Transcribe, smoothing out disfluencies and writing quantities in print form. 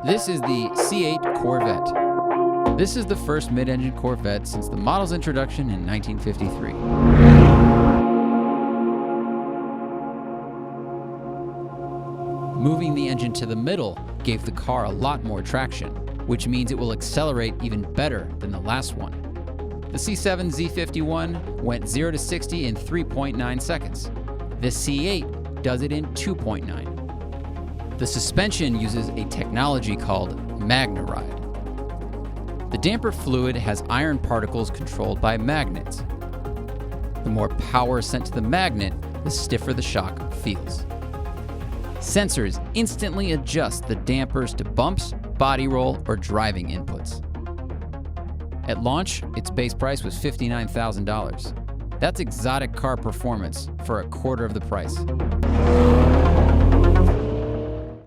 This is the C8 Corvette. This is the first mid-engine Corvette since the model's introduction in 1953. Moving the engine to the middle gave the car a lot more traction, which means it will accelerate even better than the last one. The C7 Z51 went 0 to 60 in 3.9 seconds. The C8 does it in 2.9. The suspension uses a technology called MagneRide. The damper fluid has iron particles controlled by magnets. The more power sent to the magnet, the stiffer the shock feels. Sensors instantly adjust the dampers to bumps, body roll, or driving inputs. At launch, its base price was $59,000. That's exotic car performance for a quarter of the price.